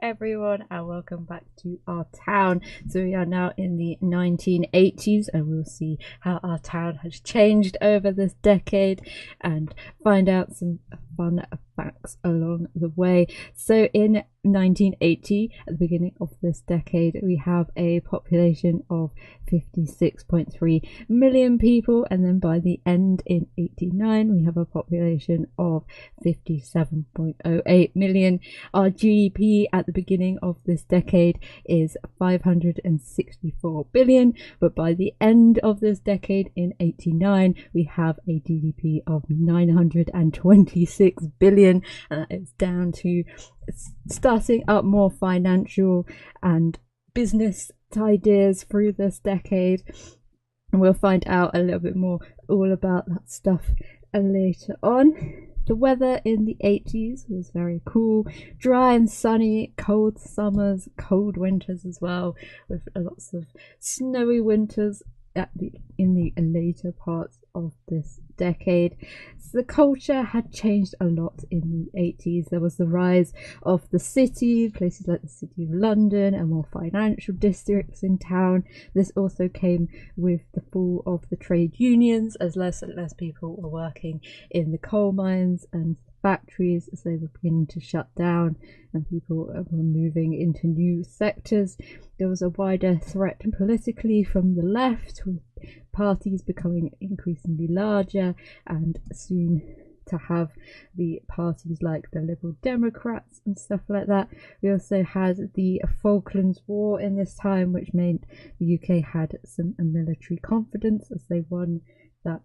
everyone, and welcome back to our town. So we are now in the 1980s, and we'll see how our town has changed over this decade and find out some fun facts along the way. So in 1980, at the beginning of this decade, we have a population of 56.3 million people, and then by the end in 89 we have a population of 57.08 million. Our GDP at the beginning of this decade is 564 billion, but by the end of this decade in 89 we have a GDP of 926 billion, and that is down to starting up more financial and business ideas through this decade, and we'll find out a little bit more all about that stuff later on. The weather in the 80s was very cool, dry and sunny, cold summers, cold winters as well, with lots of snowy winters in the later parts of this decade. So the culture had changed a lot in the 80s. There was the rise of the city, places like the City of London, and more financial districts in town. This also came with the fall of the trade unions, as less and less people were working in the coal mines and factories as they were beginning to shut down and people were moving into new sectors. There was a wider threat politically from the left, with parties becoming increasingly larger, and soon to have the parties like the Liberal Democrats and stuff like that. We also had the Falklands War in this time, which meant the UK had some military confidence as they won that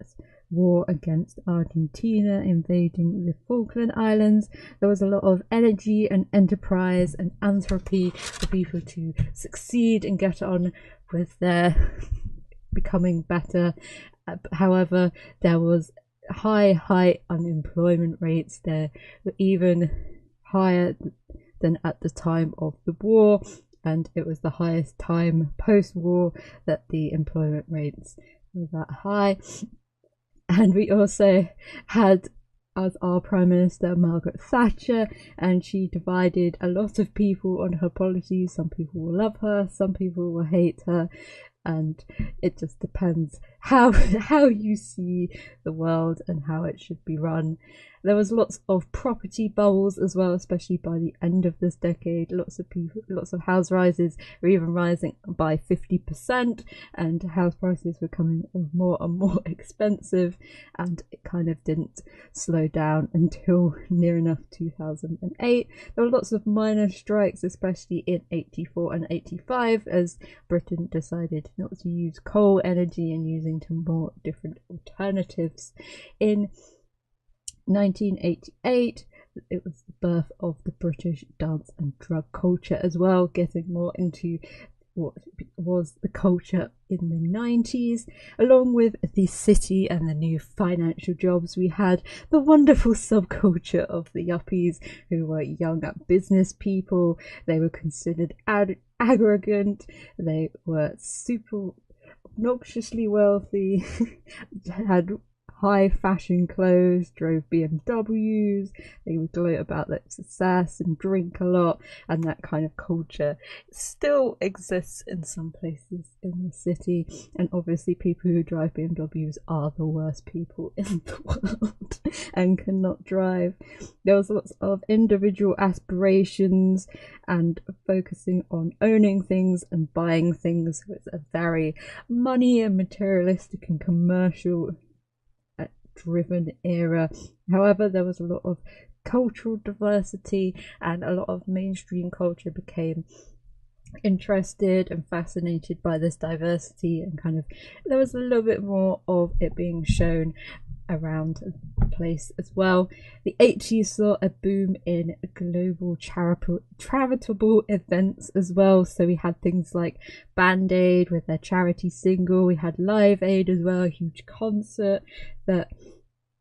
war against Argentina invading the Falkland Islands. There was a lot of energy and enterprise and philanthropy for people to succeed and get on with their becoming better. However, there was high unemployment rates. They were even higher than at the time of the war, and it was the highest time post-war that the employment rates were that high. And we also had as our Prime Minister Margaret Thatcher, and she divided a lot of people on her policies. Some people will love her, some people will hate her, and it just depends how you see the world and how it should be run. There was lots of property bubbles as well, especially by the end of this decade. Lots of house rises were even rising by 50%, and house prices were becoming more and more expensive, and it kind of didn't slow down until near enough 2008. There were lots of minor strikes, especially in 84 and 85, as Britain decided not to use coal energy and using to more different alternatives. In 1988, it was the birth of the British dance and drug culture as well, getting more into what was the culture in the 90s. Along with the city and the new financial jobs, we had the wonderful subculture of the yuppies, who were young business people. They were considered arrogant, they were super obnoxiously wealthy, had high fashion clothes, drove BMWs, they would gloat about their success and drink a lot, and that kind of culture still exists in some places in the city. And obviously people who drive BMWs are the worst people in the world and cannot drive. There was lots of individual aspirations and focusing on owning things and buying things. So it's a very money and materialistic and commercial driven era. However, there was a lot of cultural diversity, and a lot of mainstream culture became interested and fascinated by this diversity, and kind of there was a little bit more of it being shown around the place as well. The 80s saw a boom in global charitable events as well. So we had things like Band Aid with their charity single. We had Live Aid as well, a huge concert that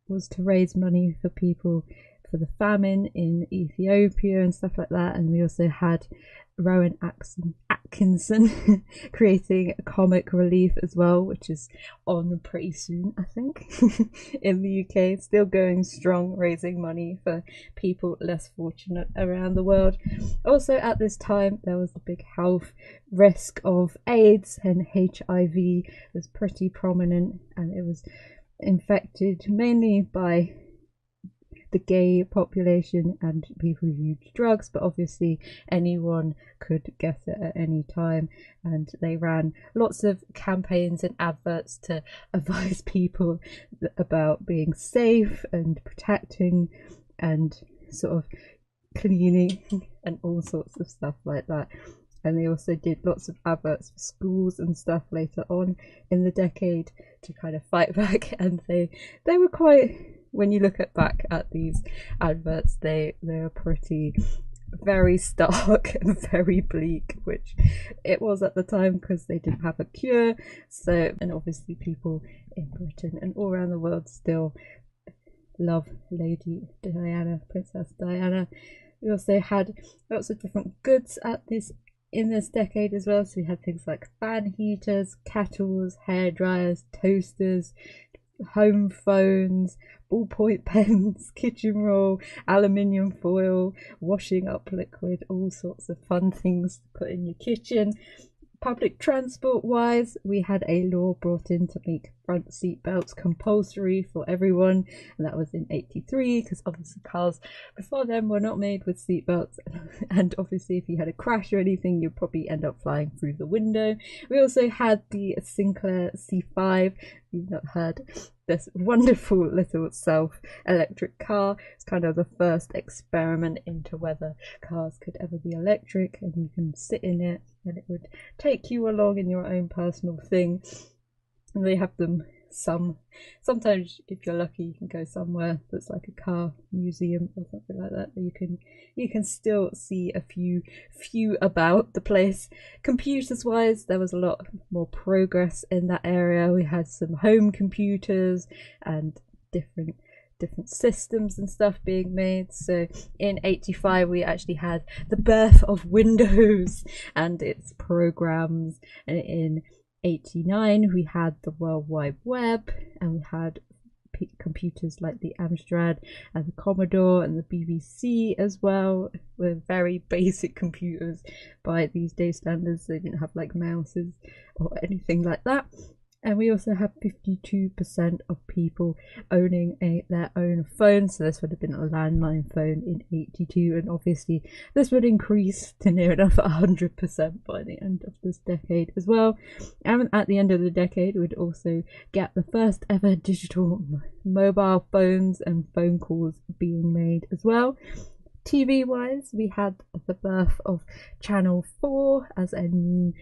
was to raise money for people for the famine in Ethiopia and stuff like that. And we also had Rowan Atkinson creating comic relief as well, which is on pretty soon, I think, in the UK. Still going strong, raising money for people less fortunate around the world. Also at this time there was the big health risk of AIDS, and HIV was pretty prominent, and it was infected mainly by the gay population and people who use drugs, but obviously anyone could get it at any time, and they ran lots of campaigns and adverts to advise people about being safe and protecting and sort of cleaning and all sorts of stuff like that. And they also did lots of adverts for schools and stuff later on in the decade to kind of fight back, and they were quite, when you look back at these adverts, they are pretty very stark and very bleak, which it was at the time because they didn't have a cure. So, and obviously people in Britain and all around the world still love Lady Diana, Princess Diana. We also had lots of different goods in this decade as well. So we had things like fan heaters, kettles, hair dryers, toasters, home phones, ballpoint pens, kitchen roll, aluminium foil, washing up liquid, all sorts of fun things to put in your kitchen. Public transport wise, we had a law brought in to make front seat belts compulsory for everyone, and that was in 83, because obviously cars before then were not made with seat belts, and obviously if you had a crash or anything you'd probably end up flying through the window. We also had the Sinclair C5. You've not heard this wonderful little self-electric car. It's kind of the first experiment into whether cars could ever be electric, and you can sit in it and it would take you along in your own personal thing. And they have them sometimes if you're lucky you can go somewhere that's like a car museum or something like that, you can still see a few about the place. Computers wise, there was a lot more progress in that area. We had some home computers and different systems and stuff being made. So in 85 we actually had the birth of Windows and its programs, and in 89 we had the World Wide Web, and we had computers like the Amstrad and the Commodore and the BBC as well. Were very basic computers by these days standards. They didn't have like mouses or anything like that. And we also have 52% of people owning their own phone. So this would have been a landline phone in 82. And obviously this would increase to near enough 100% by the end of this decade as well. And at the end of the decade, we'd also get the first ever digital mobile phones and phone calls being made as well. TV wise, we had the birth of Channel 4 as a new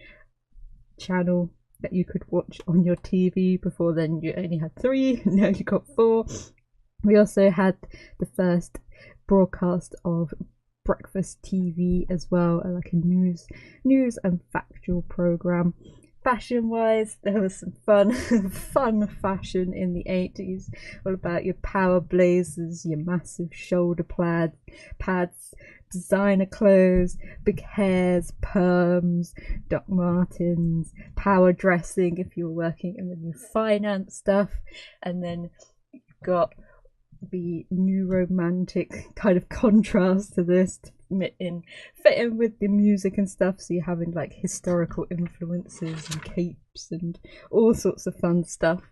channel that you could watch on your TV. Before then you only had 3, now you got 4. We also had the first broadcast of breakfast TV as well, like a news and factual program. Fashion wise, there was some fun fashion in the 80s, all about your power blazers, your massive shoulder pads, designer clothes, big hairs, perms, Doc Martens, power dressing if you were working in the new finance stuff. And then you've got the new romantic kind of contrast to this to fit in with the music and stuff. So you're having like historical influences and capes and all sorts of fun stuff.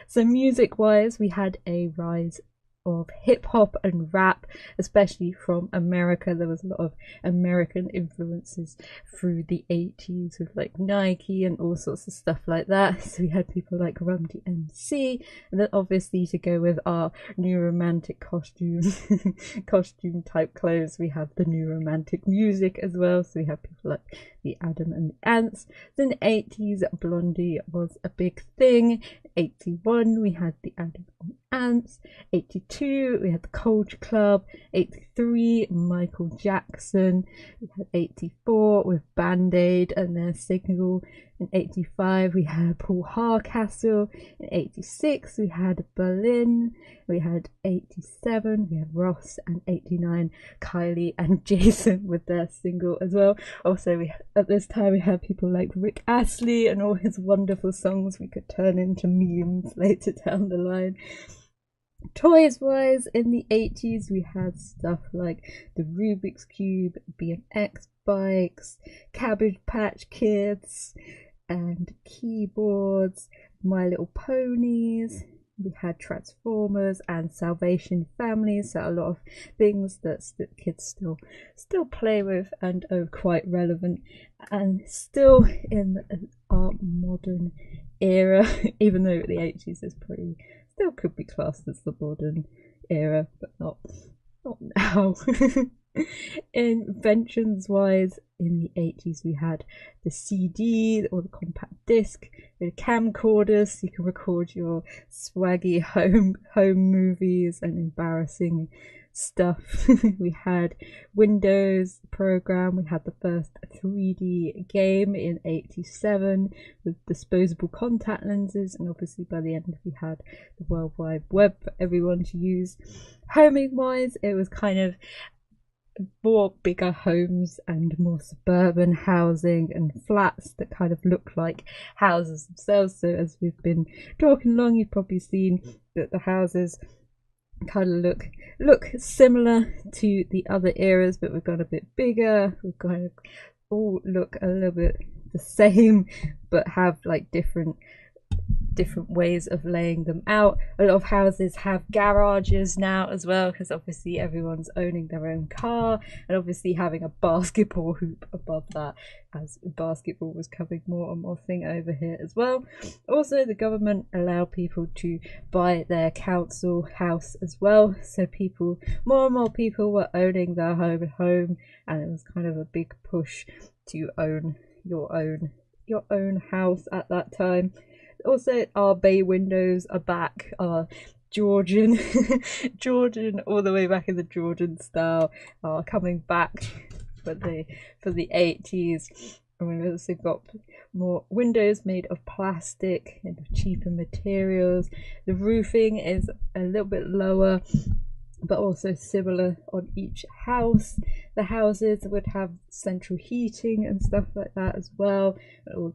So music wise, we had a rise of hip-hop and rap, especially from America. There was a lot of American influences through the 80s with like Nike and all sorts of stuff like that. So we had people like Run DMC, and then obviously to go with our new romantic costume type clothes, we have the new romantic music as well. So we have people like the Adam and the Ants. Then the 80s, Blondie was a big thing. 81 we had the Adam and Ants. 82 we had the Culture Club. 83 83, Michael Jackson. We had 84 with Band-Aid and their Signal. In 85 we had Paul Hardcastle. In 86 we had Berlin. We had 87 we had Ross, and 89 Kylie and Jason with their single as well. Also at this time we had people like Rick Astley and all his wonderful songs we could turn into memes later down the line. Toys wise, in the 80s we had stuff like the Rubik's Cube, BMX bikes, Cabbage Patch Kids and keyboards, My Little Ponies. We had Transformers and Salvation Families, so a lot of things that kids still play with and are quite relevant and still in our modern era, even though the 80s is pretty, still could be classed as the modern era, but not now. Inventions wise, in the 80s we had the CD or the compact disc, with camcorders so you can record your swaggy home movies and embarrassing stuff. We had Windows program. We had the first 3D game in 87 with disposable contact lenses, and obviously by the end we had the World Wide Web for everyone to use. Homing wise, it was kind of more bigger homes and more suburban housing and flats that kind of look like houses themselves. So as we've been talking along, you've probably seen that the houses kind of look similar to the other eras, but we've got a bit bigger. We've kind of all look a little bit the same but have like different ways of laying them out. A lot of houses have garages now as well, because obviously everyone's owning their own car, and obviously having a basketball hoop above that, as basketball was coming more and more thing over here as well. Also, the government allowed people to buy their council house as well, so more and more people were owning their home, and it was kind of a big push to own your own house at that time. Also, our bay windows are back, our Georgian all the way back in the Georgian style are coming back for the 80s. And we've also got more windows made of plastic and of cheaper materials. The roofing is a little bit lower, but also similar on each house. The houses would have central heating and stuff like that as well, and all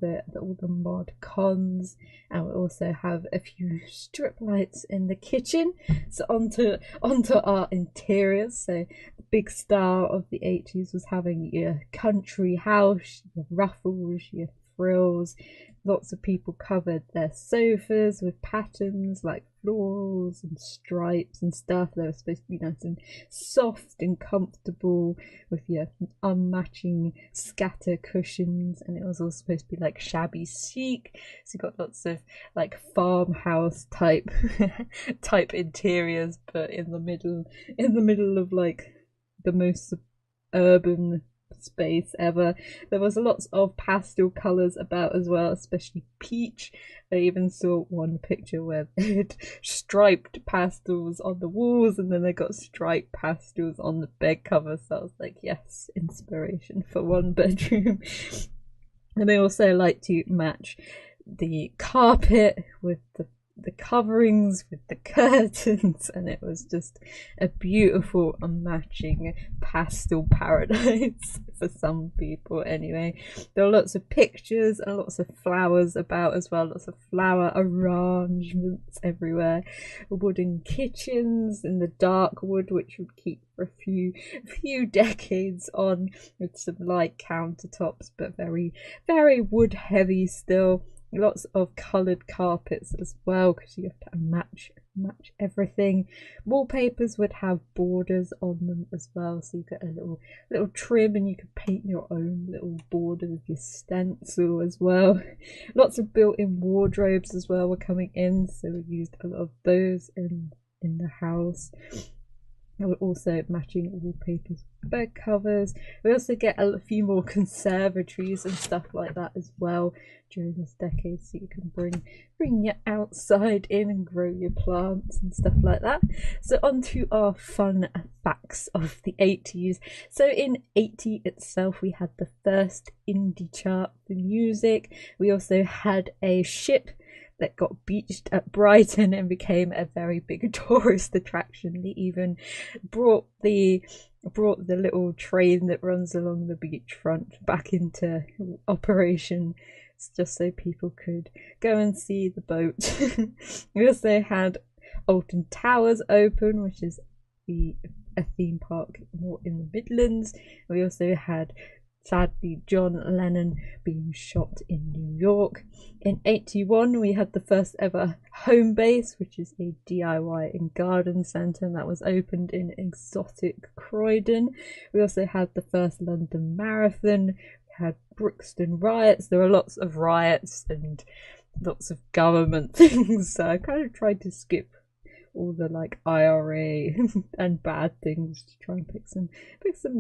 the mod cons. And we also have a few strip lights in the kitchen. So onto our interiors. So the big star of the 80s was having your country house, your ruffles, your frills. Lots of people covered their sofas with patterns like florals and stripes and stuff. They were supposed to be nice and soft and comfortable with your unmatching scatter cushions, and it was all supposed to be like shabby chic. So you got lots of like farmhouse type interiors, but in the middle of like the most urban space ever. There was lots of pastel colours about as well, especially peach. I even saw one picture where they had striped pastels on the walls, and then they got striped pastels on the bed cover. So I was like, yes, inspiration for one bedroom. And they also like to match the carpet with the coverings, with the curtains, and it was just a beautiful matching pastel paradise for some people anyway. There were lots of pictures and lots of flowers about as well, lots of flower arrangements everywhere. Wooden kitchens in the dark wood, which would keep for a few decades on, with some light countertops, but very wood heavy still. Lots of coloured carpets as well, because you have to match everything. Wallpapers would have borders on them as well, so you get a little trim, and you could paint your own little border with your stencil as well. Lots of built-in wardrobes as well were coming in, so we used a lot of those in the house. Also matching wallpapers, bed covers. We also get a few more conservatories and stuff like that as well during this decade, so you can bring your outside in and grow your plants and stuff like that. So on to our fun facts of the 80s. So in 80 itself, we had the first indie chart for music. We also had a ship that got beached at Brighton and became a very big tourist attraction. They even brought the little train that runs along the beachfront back into operation, just so people could go and see the boat. We also had Alton Towers open, which is a theme park more in the Midlands. We also had, sadly, John Lennon being shot in New York. In 81, we had the first ever home base, which is a DIY and garden centre that was opened in exotic Croydon. We also had the first London Marathon. We had Brixton riots. There were lots of riots and lots of government things, so I kind of tried to skip all the like IRA and bad things to try and pick some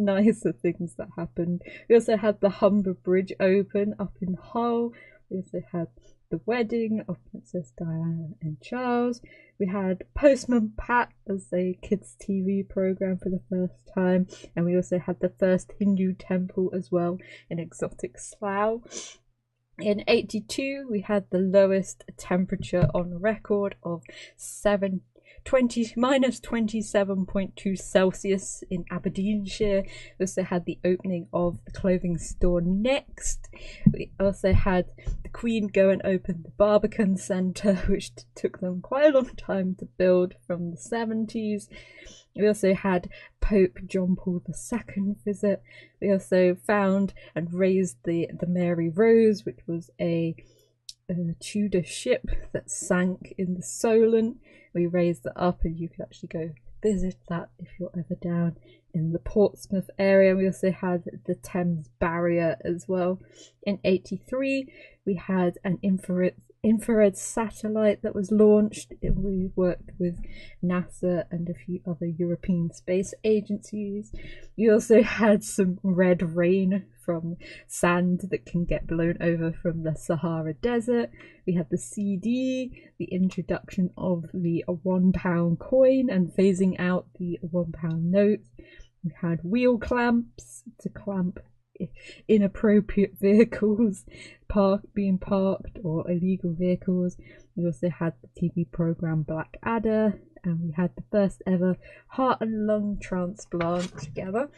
nicer things that happened. We also had the Humber Bridge open up in Hull. We also had the wedding of Princess Diana and Charles. We had Postman Pat as a kids TV program for the first time, and we also had the first Hindu temple as well in exotic Slough. In 82, we had the lowest temperature on record of minus 27.2 Celsius in Aberdeenshire. We also had the opening of the clothing store Next. We also had the Queen go and open the Barbican Centre, which took them quite a long time to build, from the 70s. We also had Pope John Paul II visit. We also found and raised the Mary Rose, which was a Tudor ship that sank in the Solent. We raised it up, and you could actually go visit that if you're ever down in the Portsmouth area. We also had the Thames Barrier as well. In 83, we had an infrared satellite that was launched. We worked with NASA and a few other European space agencies. We also had some red rain from sand that can get blown over from the Sahara Desert. We had the CD, the introduction of the £1 coin and phasing out the £1 note. We had wheel clamps to clamp inappropriate vehicles being parked, or illegal vehicles. We also had the TV program Blackadder, and we had the first ever heart and lung transplant together.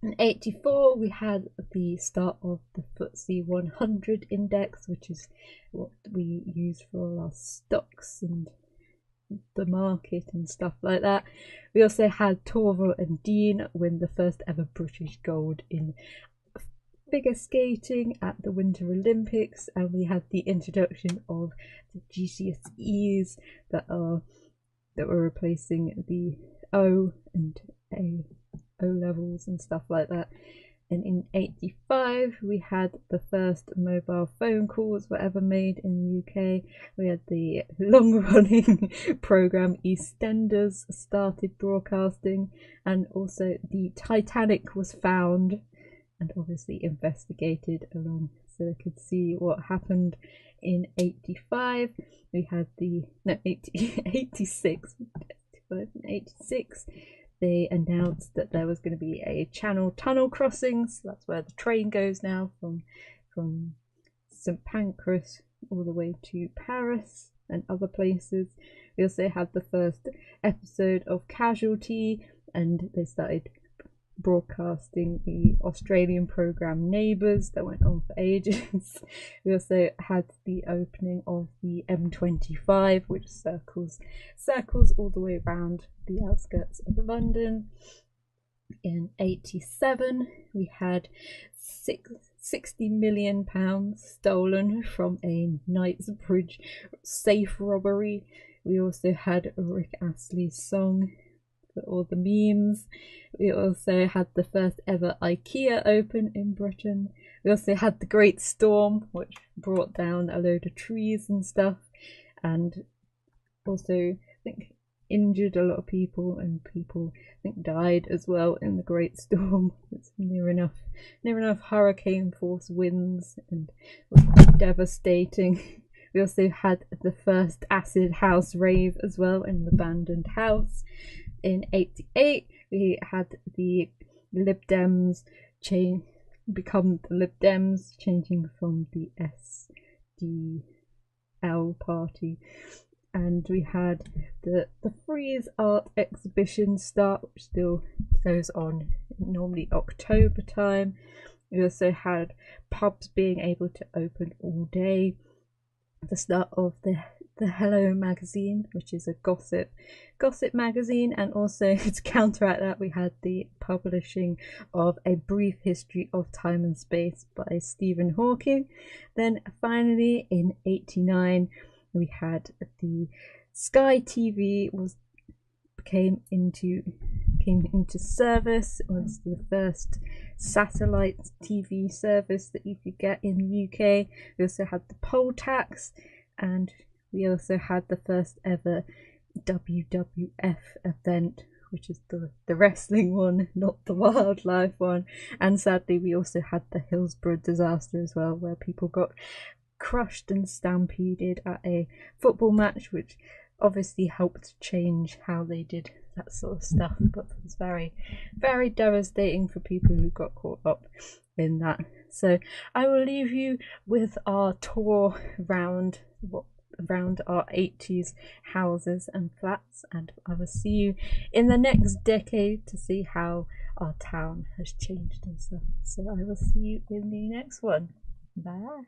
In 84, we had the start of the FTSE 100 index, which is what we use for all our stocks and the market and stuff like that. We also had Torval and Dean win the first ever British gold in figure skating at the Winter Olympics, and we had the introduction of the GCSEs that were replacing the O and A levels and stuff like that. And in 85, we had the first mobile phone calls were ever made in the UK. We had the long-running program EastEnders started broadcasting, and also the Titanic was found and obviously investigated along, so they could see what happened. In 85, we had 86. In 86, they announced that there was going to be a Channel tunnel crossing, so that's where the train goes now from St Pancras all the way to Paris and other places. We also had the first episode of Casualty, and they started broadcasting the Australian program Neighbours that went on for ages. We also had the opening of the M25, which circles all the way around the outskirts of London. In 87, we had £60 million stolen from a Knightsbridge safe robbery. We also had Rick Astley's song for all the memes. We also had the first ever IKEA open in Britain. We also had the Great Storm, which brought down a load of trees and stuff. And also, I think injured a lot of people, and people I think died as well in the Great Storm. It's near enough hurricane force winds, and it was quite devastating. We also had the first acid house rave as well in an abandoned house. In 88 we had the Lib Dems become the Lib Dems, changing from the SDL party. And we had the Freeze Art exhibition start, which still goes on normally October time. We also had pubs being able to open all day. The start of the Hello magazine, which is a gossip magazine, and also to counteract that we had the publishing of A Brief History of Time and Space by Stephen Hawking. Then finally in 89 we had the Sky TV came into service. It was the first satellite TV service that you could get in the UK. We also had the poll tax, and we also had the first ever WWF event, which is the wrestling one, not the wildlife one. And sadly we also had the Hillsborough disaster as well, where people got crushed and stampeded at a football match, which obviously helped change how they did that sort of stuff, but it was very, very devastating for people who got caught up in that. So I will leave you with our tour around our 80s houses and flats, and I will see you in the next decade to see how our town has changed and stuff. So I will see you in the next one. Bye.